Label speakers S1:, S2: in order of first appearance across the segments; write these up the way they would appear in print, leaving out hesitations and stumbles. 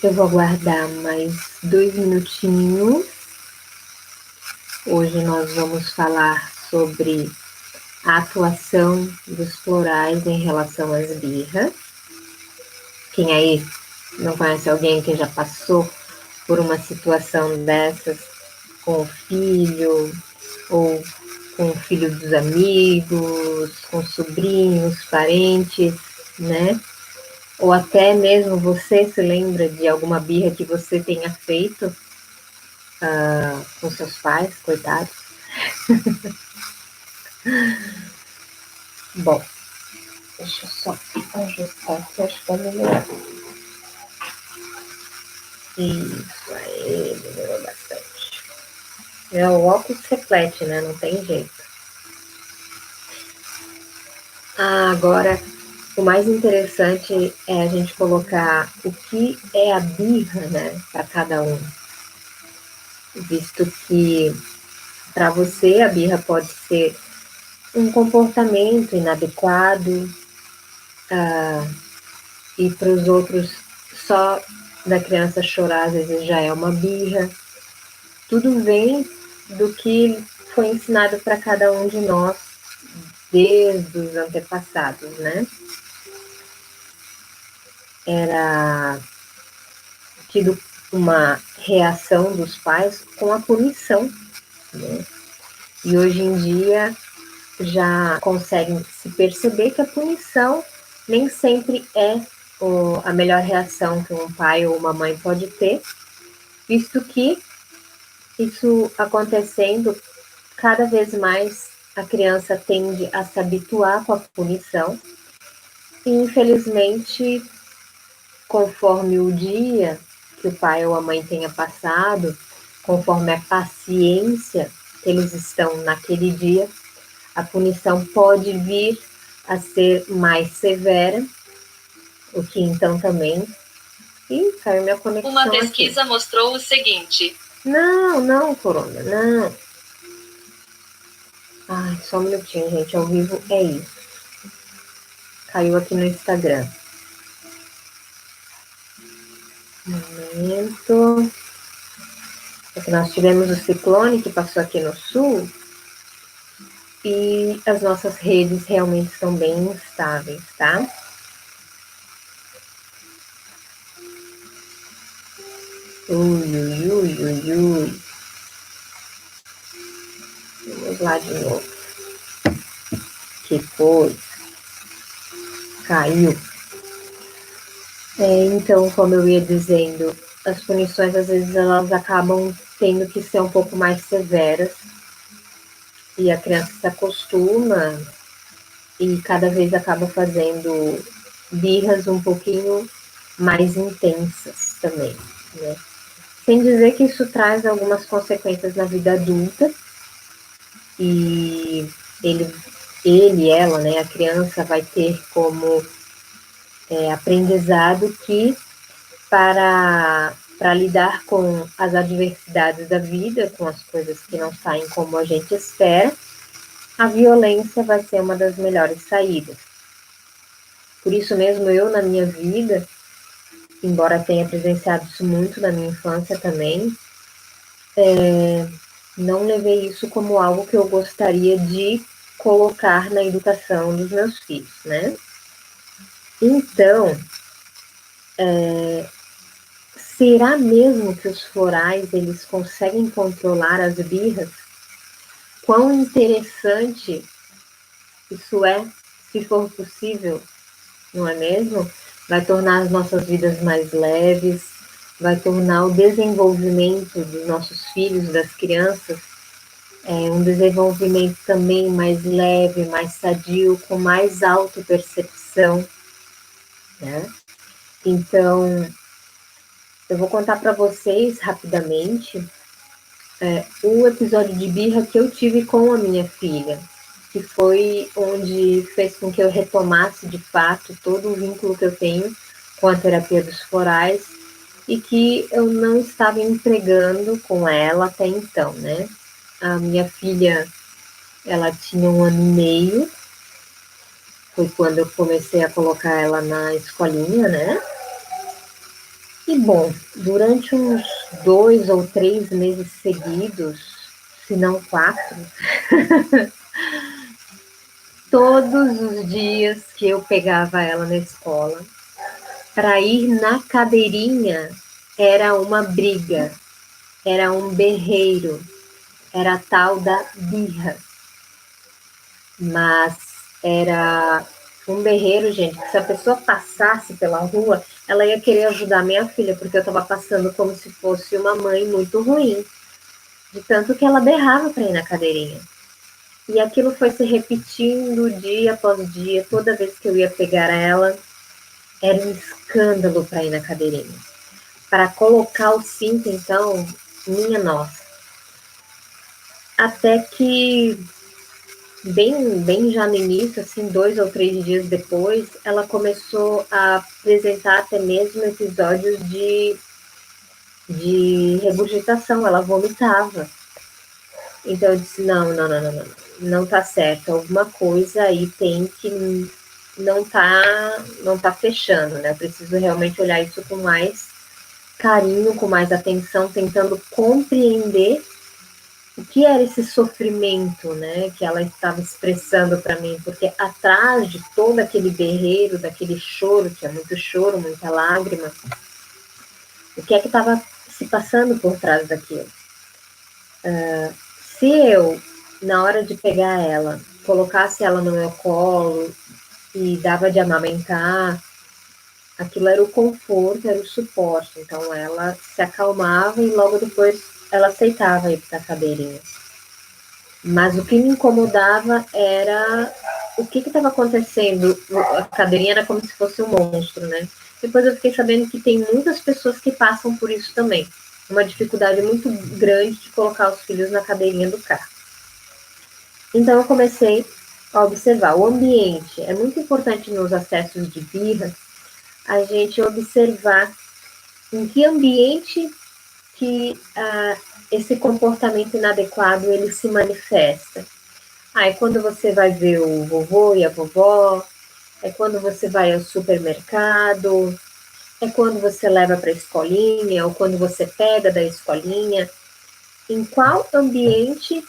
S1: Eu vou aguardar mais 2 minutinhos. Hoje nós vamos falar sobre a atuação dos florais em relação às birras. Quem aí não conhece alguém que já passou por uma situação dessas com o filho, ou com o filho dos amigos, com sobrinhos, parentes, né? Ou até mesmo você se lembra de alguma birra que você tenha feito com seus pais, coitados? Bom, deixa eu só ajustar aqui, acho que vai melhorar. Isso aí, melhorou bastante. O óculos reflete, né? Não tem jeito. Agora, o mais interessante é a gente colocar o que é a birra, né, para cada um. Visto que para você a birra pode ser um comportamento inadequado, e para os outros só da criança chorar às vezes já é uma birra. Tudo vem do que foi ensinado para cada um de nós desde os antepassados, né? Era tido uma reação dos pais com a punição, né? E hoje em dia já conseguem se perceber que a punição nem sempre é a melhor reação que um pai ou uma mãe pode ter, visto que isso acontecendo, cada vez mais a criança tende a se habituar com a punição e, infelizmente, conforme o dia que o pai ou a mãe tenha passado, conforme a paciência que eles estão naquele dia, a punição pode vir a ser mais severa, o que então também... Ih, caiu minha conexão.
S2: Uma pesquisa aqui mostrou o seguinte.
S1: Não, Corona, não. Ai, só um minutinho, gente, ao vivo é isso. Caiu aqui no Instagram. Momento. Porque nós tivemos o ciclone que passou aqui no sul e as nossas redes realmente estão bem instáveis, tá? Ui. Vamos lá de novo. Que foi? Caiu. Então, como eu ia dizendo, as punições às vezes elas acabam tendo que ser um pouco mais severas e a criança se acostuma e cada vez acaba fazendo birras um pouquinho mais intensas também, né? Sem dizer que isso traz algumas consequências na vida adulta e ela, né, a criança vai ter como aprendizado que para lidar com as adversidades da vida, com as coisas que não saem como a gente espera, a violência vai ser uma das melhores saídas. Por isso mesmo, eu, na minha vida, embora tenha presenciado isso muito na minha infância também, não levei isso como algo que eu gostaria de colocar na educação dos meus filhos, né? Então, será mesmo que os florais, eles conseguem controlar as birras? Quão interessante isso é, se for possível, não é mesmo? Vai tornar as nossas vidas mais leves, vai tornar o desenvolvimento dos nossos filhos, das crianças, um desenvolvimento também mais leve, mais sadio, com mais autopercepção, né? Então, eu vou contar para vocês rapidamente o episódio de birra que eu tive com a minha filha, que foi onde fez com que eu retomasse de fato todo o vínculo que eu tenho com a terapia dos florais e que eu não estava empregando com ela até então, né? A minha filha, ela tinha 1 ano e meio, foi quando eu comecei a colocar ela na escolinha, né? E, bom, durante uns 2 ou 3 meses seguidos, se não 4, todos os dias que eu pegava ela na escola, para ir na cadeirinha, era uma briga, era um berreiro, era a tal da birra. Mas era um berreiro, gente, que se a pessoa passasse pela rua, ela ia querer ajudar minha filha, porque eu estava passando como se fosse uma mãe muito ruim, de tanto que ela berrava para ir na cadeirinha. E aquilo foi se repetindo dia após dia, toda vez que eu ia pegar ela, era um escândalo para ir na cadeirinha. Para colocar o cinto, então, minha nossa. Até que bem já no início, assim, 2 ou 3 dias depois, ela começou a apresentar até mesmo episódios de regurgitação, ela vomitava. Então eu disse, não tá certo, alguma coisa aí tem que não tá fechando, né? Eu preciso realmente olhar isso com mais carinho, com mais atenção, tentando compreender o que era esse sofrimento, né, que ela estava expressando para mim, porque atrás de todo aquele berreiro, daquele choro, que é muito choro, muita lágrima, o que é que estava se passando por trás daquilo? Se eu, na hora de pegar ela, colocasse ela no meu colo e dava de amamentar, aquilo era o conforto, era o suporte, então ela se acalmava e logo depois ela aceitava ir para a cadeirinha. Mas o que me incomodava era o que estava acontecendo. A cadeirinha era como se fosse um monstro, né? Depois eu fiquei sabendo que tem muitas pessoas que passam por isso também. Uma dificuldade muito grande de colocar os filhos na cadeirinha do carro. Então eu comecei a observar o ambiente. É muito importante nos acessos de birra a gente observar em que ambiente que esse comportamento inadequado ele se manifesta. É quando você vai ver o vovô e a vovó, é quando você vai ao supermercado, é quando você leva para a escolinha, ou quando você pega da escolinha. Em qual ambiente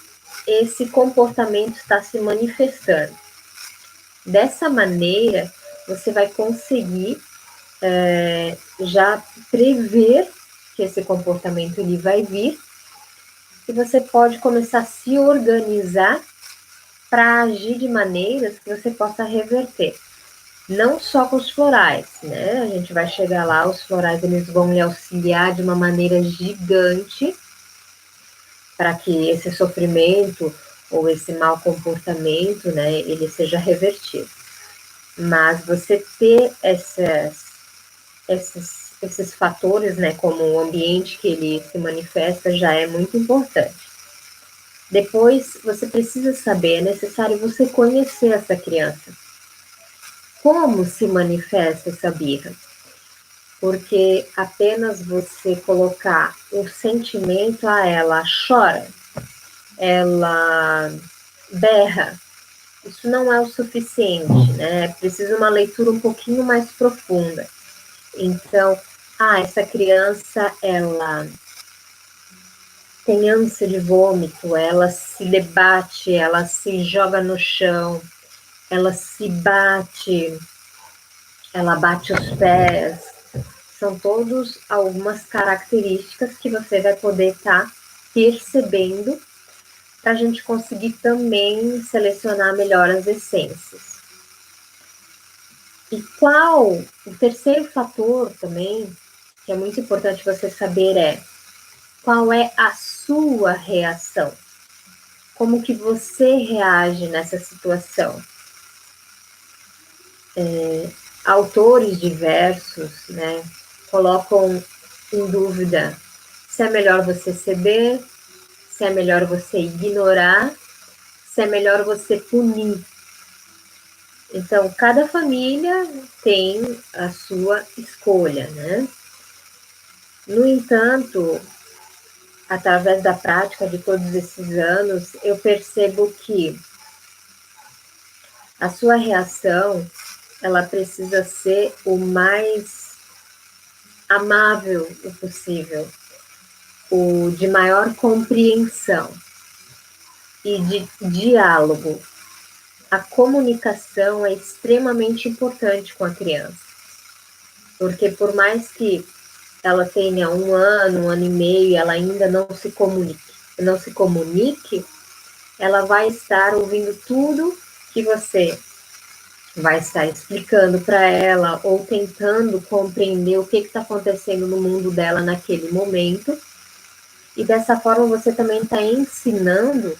S1: esse comportamento está se manifestando? Dessa maneira, você vai conseguir já prever que esse comportamento ele vai vir e você pode começar a se organizar para agir de maneiras que você possa reverter. Não só com os florais, né? A gente vai chegar lá, os florais eles vão lhe auxiliar de uma maneira gigante para que esse sofrimento ou esse mau comportamento, né, ele seja revertido. Mas você ter esses fatores, né, como o ambiente que ele se manifesta já é muito importante. Depois, você precisa saber, é necessário você conhecer essa criança. Como se manifesta essa birra? Porque apenas você colocar o sentimento a ela chora, ela berra, isso não é o suficiente, né? É preciso uma leitura um pouquinho mais profunda. Então, essa criança, ela tem ânsia de vômito, ela se debate, ela se joga no chão, ela se bate, ela bate os pés. São todos algumas características que você vai poder estar percebendo para a gente conseguir também selecionar melhor as essências. E qual o terceiro fator também, que é muito importante você saber, é qual é a sua reação? Como que você reage nessa situação? Autores diversos, né, colocam em dúvida se é melhor você ceder, se é melhor você ignorar, se é melhor você punir. Então, cada família tem a sua escolha, né? No entanto, através da prática de todos esses anos, eu percebo que a sua reação, ela precisa ser o mais amável o possível, o de maior compreensão e de diálogo. A comunicação é extremamente importante com a criança, porque por mais que ela tenha um ano e meio, e ela ainda não se comunique, ela vai estar ouvindo tudo que você vai estar explicando para ela ou tentando compreender o que está acontecendo no mundo dela naquele momento. E dessa forma você também está ensinando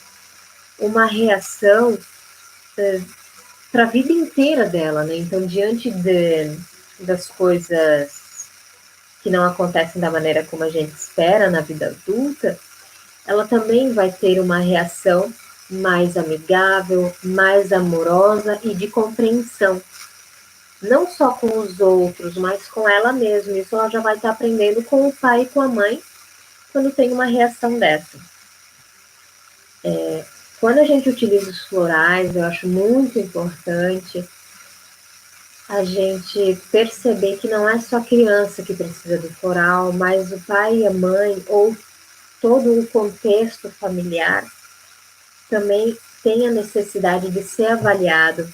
S1: uma reação para a vida inteira dela, né? Então, diante das coisas que não acontecem da maneira como a gente espera na vida adulta, ela também vai ter uma reação mais amigável, mais amorosa e de compreensão. Não só com os outros, mas com ela mesma. Isso ela já vai estar aprendendo com o pai e com a mãe quando tem uma reação dessa. Quando a gente utiliza os florais, eu acho muito importante a gente perceber que não é só a criança que precisa do floral, mas o pai e a mãe, ou todo o contexto familiar, também tem a necessidade de ser avaliado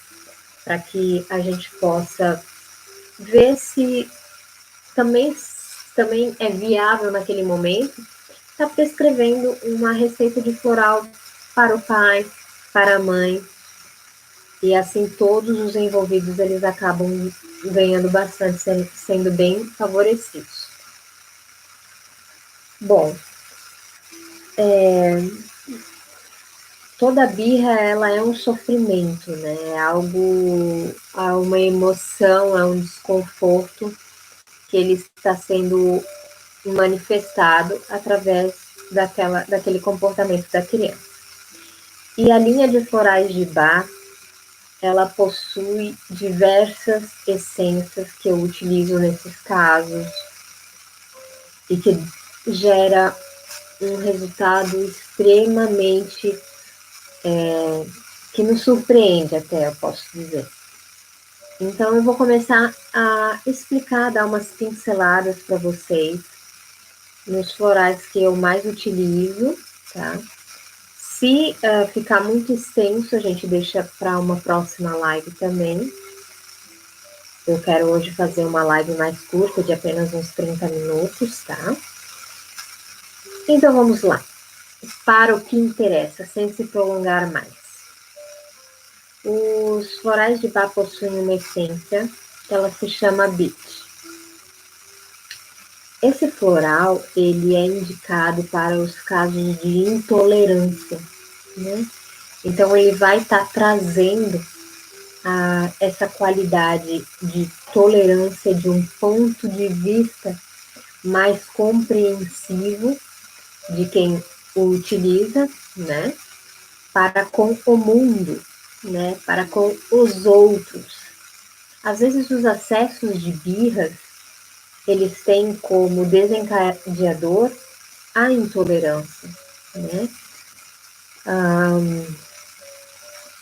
S1: para que a gente possa ver se também é viável naquele momento estar prescrevendo uma receita de floral para o pai, para a mãe, e assim todos os envolvidos eles acabam ganhando bastante, sendo bem favorecidos. Bom, toda birra ela é um sofrimento, né? É algo, é uma emoção, é um desconforto que ele está sendo manifestado através daquele comportamento da criança. E a linha de florais de Bach, ela possui diversas essências que eu utilizo nesses casos e que gera um resultado extremamente que nos surpreende até, eu posso dizer. Então eu vou começar a explicar, dar umas pinceladas para vocês nos florais que eu mais utilizo, tá? Se ficar muito extenso, a gente deixa para uma próxima live também. Eu quero hoje fazer uma live mais curta, de apenas uns 30 minutos, tá? Então vamos lá. Para o que interessa, sem se prolongar mais. Os florais de Bach possuem uma essência que ela se chama Beach. Esse floral, ele é indicado para os casos de intolerância, né? Então, ele vai estar trazendo essa qualidade de tolerância de um ponto de vista mais compreensivo de quem o utiliza, né? Para com o mundo, né? Para com os outros. Às vezes, os acessos de birras eles têm como desencadeador a intolerância, né?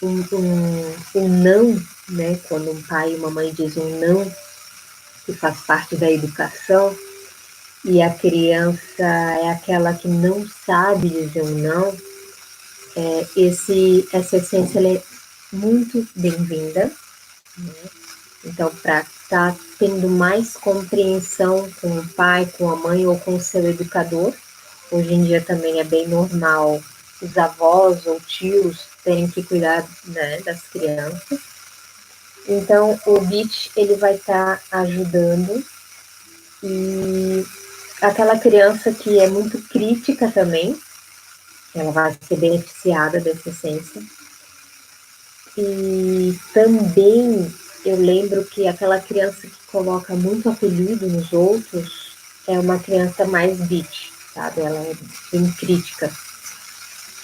S1: Um não, né? Quando um pai e uma mãe dizem um não, que faz parte da educação, e a criança é aquela que não sabe dizer um não, essa essência ela é muito bem-vinda, né? Então, para estar tendo mais compreensão com o pai, com a mãe ou com o seu educador, hoje em dia também é bem normal os avós ou tios terem que cuidar, né, das crianças. Então, o BIT, ele vai estar ajudando, e aquela criança que é muito crítica também, ela vai ser beneficiada dessa essência. E também eu lembro que aquela criança que coloca muito apelido nos outros é uma criança mais bitch, sabe? Ela é bem crítica.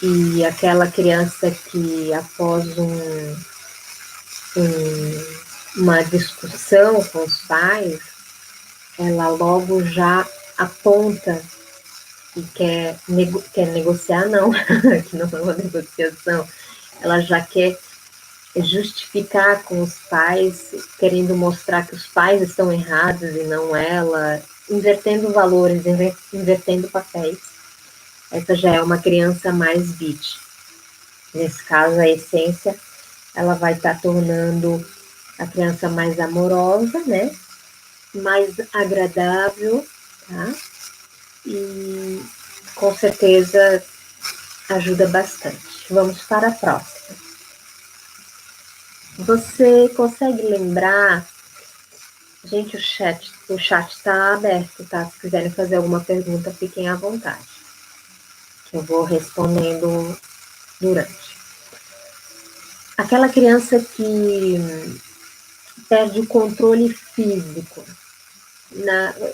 S1: E aquela criança que após uma discussão com os pais, ela logo já aponta e quer negociar, não, que não é uma negociação, ela já quer justificar com os pais, querendo mostrar que os pais estão errados e não ela, invertendo valores, invertendo papéis. Essa já é uma criança mais beat. Nesse caso, a essência, ela vai estar tornando a criança mais amorosa, né? Mais agradável, tá? E com certeza ajuda bastante. Vamos para a próxima. Você consegue lembrar? Gente, o chat está aberto, tá? Se quiserem fazer alguma pergunta, fiquem à vontade. Que eu vou respondendo durante. Aquela criança que perde o controle físico.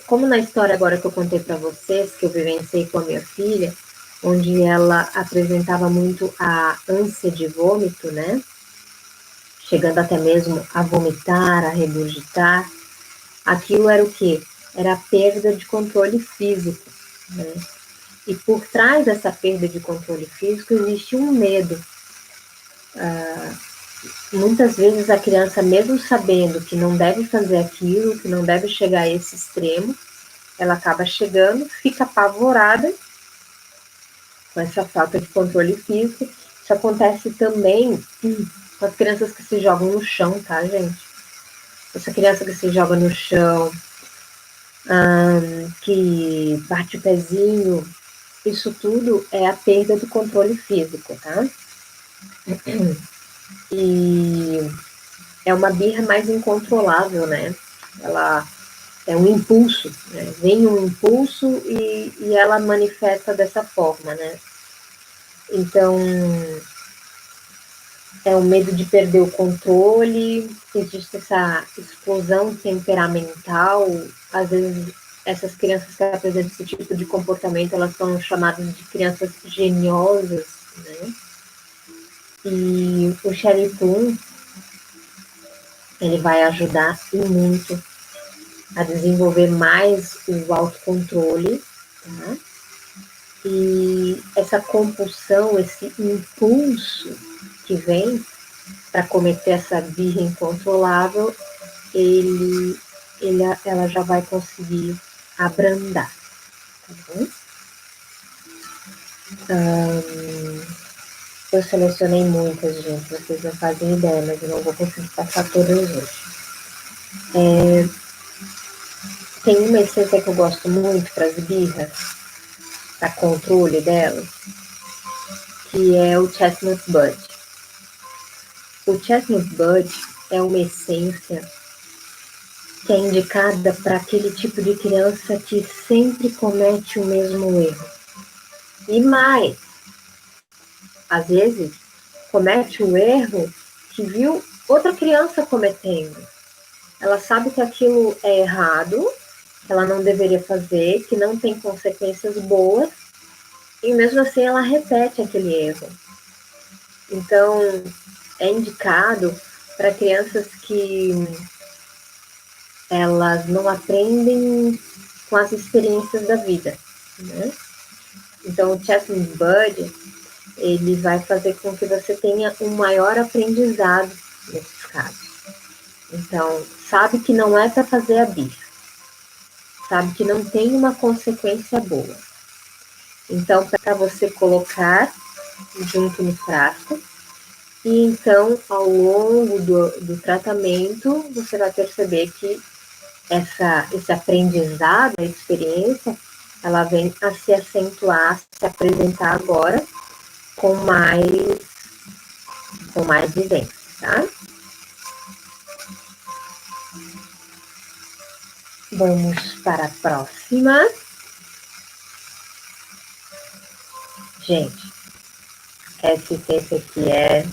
S1: Como na história agora que eu contei para vocês, que eu vivenciei com a minha filha, onde ela apresentava muito a ânsia de vômito, né? Chegando até mesmo a vomitar, a regurgitar. Aquilo era o quê? Era a perda de controle físico, né? E por trás dessa perda de controle físico existe um medo. Muitas vezes a criança, mesmo sabendo que não deve fazer aquilo, que não deve chegar a esse extremo, ela acaba chegando, fica apavorada com essa falta de controle físico. Isso acontece também com as crianças que se jogam no chão, tá, gente? Essa criança que se joga no chão, que bate o pezinho, isso tudo é a perda do controle físico, tá? E é uma birra mais incontrolável, né? Ela é um impulso, né? Vem um impulso e ela manifesta dessa forma, né? Então, é o medo de perder o controle, existe essa explosão temperamental, às vezes essas crianças que apresentam esse tipo de comportamento, elas são chamadas de crianças geniosas, né? E o Sherry Plum, ele vai ajudar e muito a desenvolver mais o autocontrole, tá? E essa compulsão, esse impulso que vem para cometer essa birra incontrolável, ela já vai conseguir abrandar, tá bom? Eu selecionei muitas, gente, vocês não fazem ideia, mas eu não vou conseguir passar todas hoje. Tem uma essência que eu gosto muito para as birras, para controle delas, que é o Chestnut Bud. O Chestnut Bud é uma essência que é indicada para aquele tipo de criança que sempre comete o mesmo erro. E mais, às vezes, comete o erro que viu outra criança cometendo. Ela sabe que aquilo é errado, que ela não deveria fazer, que não tem consequências boas, e mesmo assim ela repete aquele erro. Então, é indicado para crianças que elas não aprendem com as experiências da vida, né? Então, o Chestnut Bud, ele vai fazer com que você tenha um maior aprendizado nesses casos. Então, sabe que não é para fazer a birra, sabe que não tem uma consequência boa. Então, para você colocar junto no frasco, e então, ao longo do tratamento, você vai perceber que esse aprendizado, a experiência, ela vem a se acentuar, se apresentar agora com mais vivência, tá? Vamos para a próxima. Gente, essa essência aqui é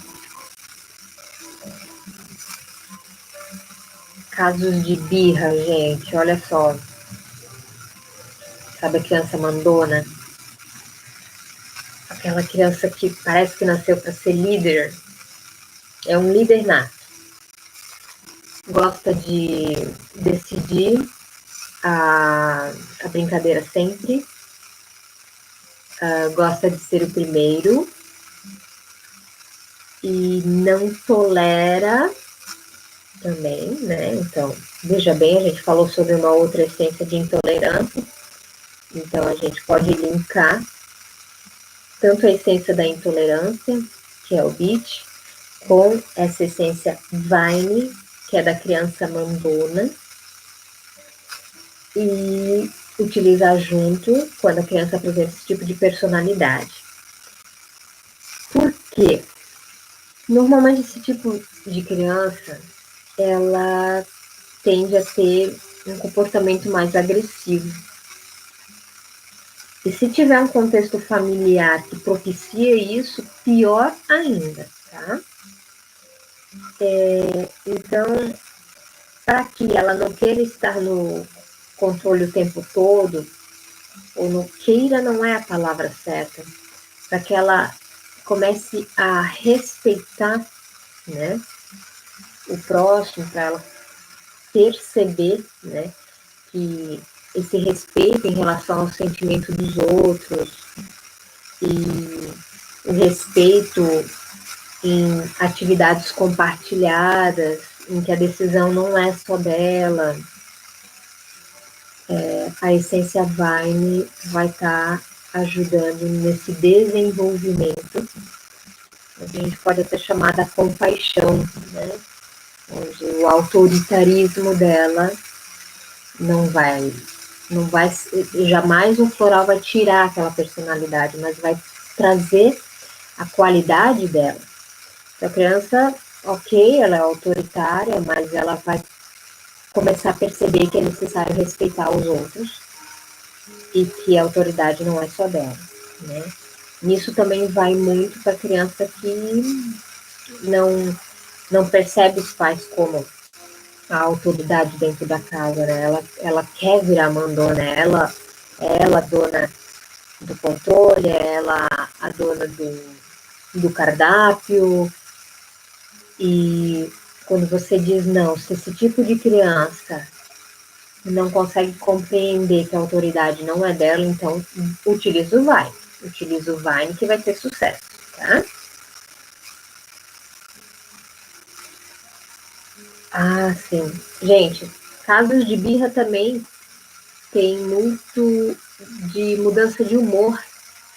S1: casos de birra, gente, olha só. Sabe a criança mandona? Aquela criança que parece que nasceu para ser líder. É um líder nato. Gosta de decidir a brincadeira sempre. Gosta de ser o primeiro. E não tolera também, né? Então, veja bem, a gente falou sobre uma outra essência de intolerância, então a gente pode linkar tanto a essência da intolerância, que é o Beach, com essa essência Vine, que é da criança mandona, e utilizar junto quando a criança apresenta esse tipo de personalidade. Por quê? Normalmente esse tipo de criança, ela tende a ter um comportamento mais agressivo. E se tiver um contexto familiar que propicia isso, pior ainda, tá? Então, para que ela não queira estar no controle o tempo todo, ou não queira não é a palavra certa, para que ela comece a respeitar, né, o próximo, para ela perceber, né, que esse respeito em relação ao sentimento dos outros e o respeito em atividades compartilhadas, em que a decisão não é só dela, a essência Vine vai estar ajudando nesse desenvolvimento, a gente pode até chamar da compaixão, né? Onde o autoritarismo dela não vai, jamais o floral vai tirar aquela personalidade, mas vai trazer a qualidade dela. Então, a criança, ok, ela é autoritária, mas ela vai começar a perceber que é necessário respeitar os outros e que a autoridade não é só dela, né? Nisso também vai muito para a criança que não percebe os pais como a autoridade dentro da casa, né? Ela quer virar mandona, ela a dona do controle, ela a dona do cardápio. E quando você diz não, se esse tipo de criança não consegue compreender que a autoridade não é dela, então utiliza o Vine. Utiliza o Vine que vai ter sucesso, tá? Ah, sim. Gente, casos de birra também tem muito de mudança de humor,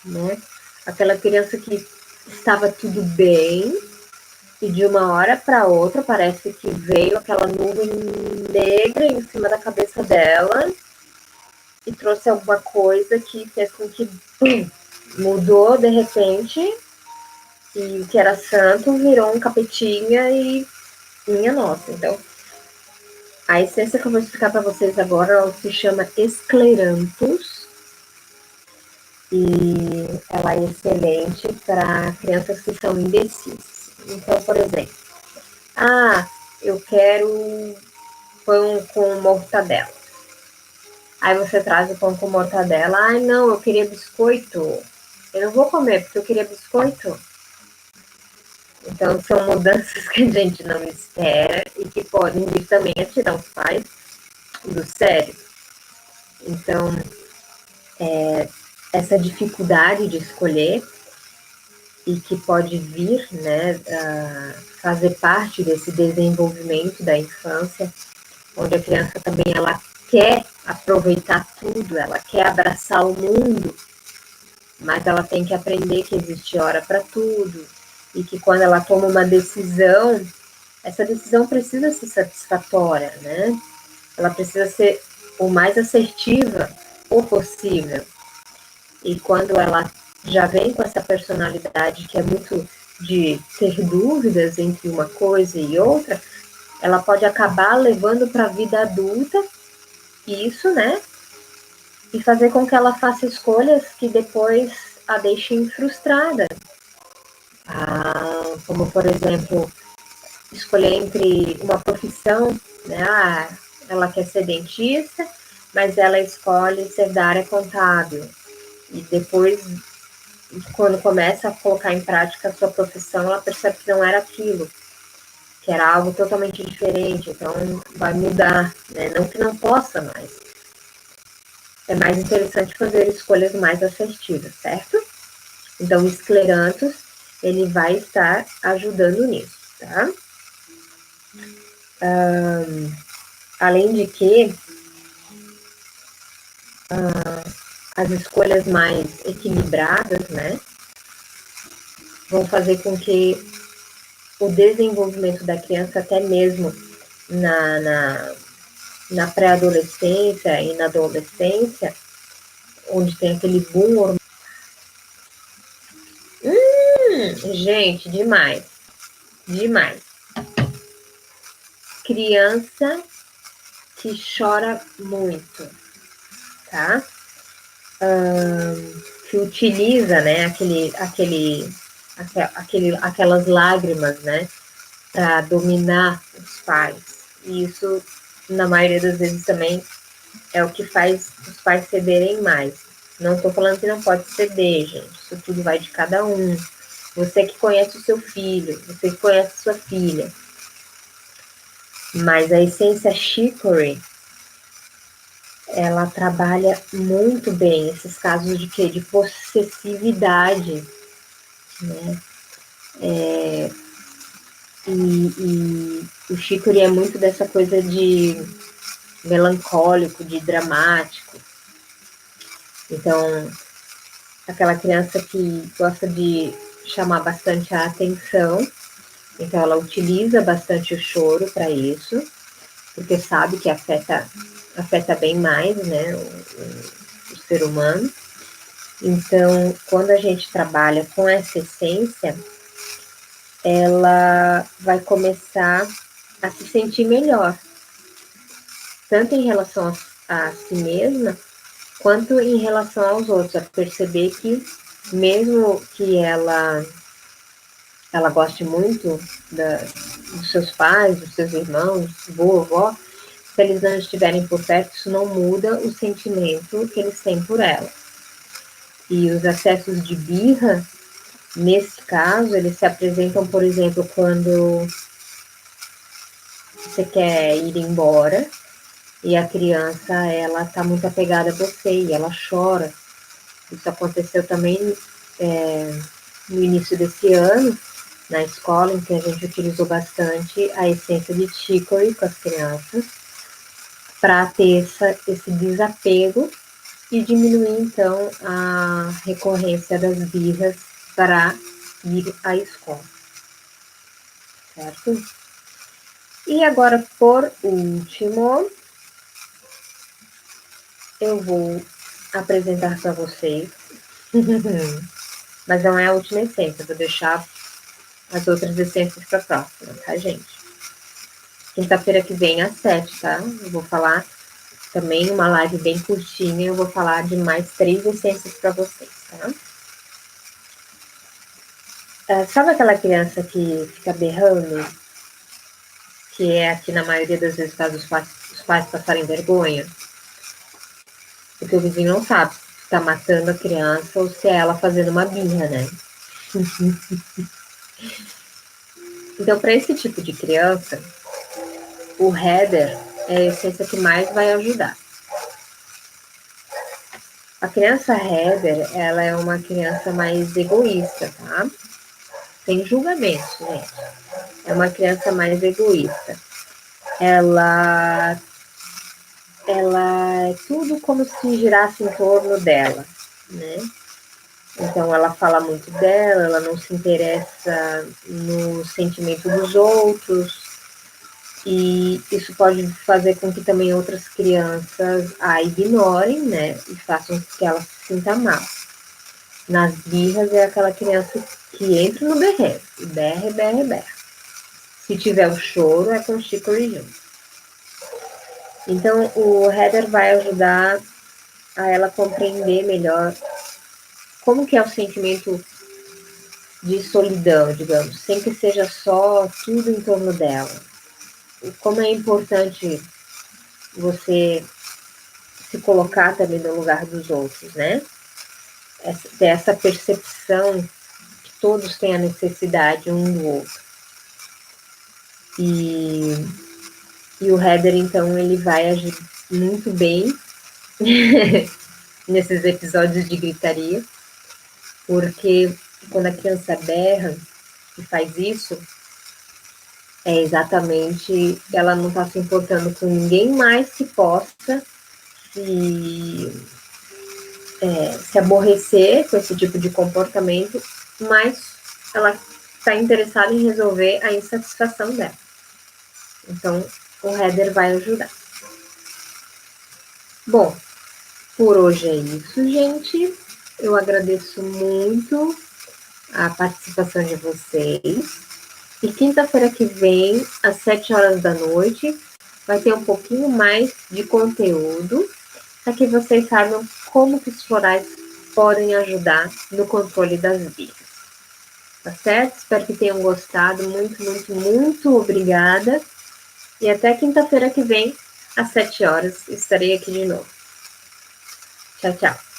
S1: né? Aquela criança que estava tudo bem e de uma hora para outra parece que veio aquela nuvem negra em cima da cabeça dela e trouxe alguma coisa que fez com que mudou de repente e o que era santo virou um capetinha e minha nossa. Então, a essência que eu vou explicar para vocês agora ela se chama escleranthus e ela é excelente para crianças que são indecisas. Então, por exemplo, eu quero pão com mortadela. Aí você traz o pão com mortadela. Ai, não, eu queria biscoito. Eu não vou comer porque eu queria biscoito. Então, são mudanças que a gente não espera e que podem vir também a tirar os pais do sério. Então, essa dificuldade de escolher e que pode vir, né, fazer parte desse desenvolvimento da infância, onde a criança também ela quer aproveitar tudo, ela quer abraçar o mundo, mas ela tem que aprender que existe hora para tudo e que quando ela toma uma decisão, essa decisão precisa ser satisfatória, né? Ela precisa ser o mais assertiva o possível. E quando ela já vem com essa personalidade que é muito de ter dúvidas entre uma coisa e outra, ela pode acabar levando para a vida adulta isso, né? E fazer com que ela faça escolhas que depois a deixem frustrada. Como, por exemplo, escolher entre uma profissão, né? Ela quer ser dentista, mas ela escolhe ser da área contábil. E depois, quando começa a colocar em prática a sua profissão, ela percebe que não era aquilo, que era algo totalmente diferente, então vai mudar, né? Não que não possa mais. É mais interessante fazer escolhas mais assertivas, certo? Então, o escleranthus, ele vai estar ajudando nisso, tá? Além de que as escolhas mais equilibradas, né, vão fazer com que o desenvolvimento da criança, até mesmo na pré-adolescência e na adolescência, onde tem aquele boom hormonal. Gente, demais. Demais. Criança que chora muito, tá? Que utiliza, né, aquelas lágrimas, né, para dominar os pais. E isso, na maioria das vezes, também é o que faz os pais cederem mais. Não estou falando que não pode ceder, gente. Isso tudo vai de cada um. Você que conhece o seu filho, você que conhece a sua filha. Mas a essência chicory, ela trabalha muito bem esses casos de quê? De possessividade, né? E o chicory é muito dessa coisa de melancólico, de dramático. Então, aquela criança que gosta de chamar bastante a atenção, então ela utiliza bastante o choro para isso, porque sabe que afeta bem mais, né, o ser humano. Então, quando a gente trabalha com essa essência, ela vai começar a se sentir melhor, tanto em relação a si mesma, quanto em relação aos outros, a perceber que mesmo que ela goste muito dos seus pais, dos seus irmãos, vovó, se eles não estiverem por perto, isso não muda o sentimento que eles têm por ela. E os acessos de birra, nesse caso, eles se apresentam, por exemplo, quando você quer ir embora e a criança, ela está muito apegada a você e ela chora. Isso aconteceu também no início desse ano, na escola, em que a gente utilizou bastante a essência de chicory com as crianças, para ter esse desapego e diminuir, então, a recorrência das birras para ir à escola. Certo? E agora, por último, eu vou apresentar para vocês, mas não é a última essência, vou deixar as outras essências para a próxima, tá, gente? Quinta-feira que vem às 7, tá? Eu vou falar também uma live bem curtinha, eu vou falar de mais 3 essências para vocês, tá? Sabe aquela criança que fica berrando? Que é aqui na maioria das vezes faz os pais passarem vergonha? Porque o vizinho não sabe se tá matando a criança ou se é ela fazendo uma birra, né? Então, para esse tipo de criança, o header é a essência que mais vai ajudar. A criança header, ela é uma criança mais egoísta, tá? Sem julgamento, gente. É uma criança mais egoísta. Ela é tudo como se girasse em torno dela, né? Então, ela fala muito dela, ela não se interessa no sentimento dos outros, e isso pode fazer com que também outras crianças a ignorem, né? E façam com que ela se sinta mal. Nas birras é aquela criança que entra no berreiro, e berra, berra, berra. Se tiver o choro, é com chicory junto. Então, o header vai ajudar a ela compreender melhor como que é o sentimento de solidão, digamos, sem que seja só tudo em torno dela. Como é importante você se colocar também no lugar dos outros, né? Ter essa percepção que todos têm a necessidade um do outro. E o header, então, ele vai agir muito bem nesses episódios de gritaria, porque quando a criança berra e faz isso, É exatamente, ela não está se importando com ninguém mais que possa se aborrecer com esse tipo de comportamento, mas ela está interessada em resolver a insatisfação dela. Então, o header vai ajudar. Bom, por hoje é isso, gente. Eu agradeço muito a participação de vocês. E quinta-feira que vem, às 7 horas da noite, vai ter um pouquinho mais de conteúdo para que vocês saibam como que os florais podem ajudar no controle das birras. Tá certo? Espero que tenham gostado. Muito, muito, muito obrigada. E até quinta-feira que vem, às 7 horas, estarei aqui de novo. Tchau, tchau.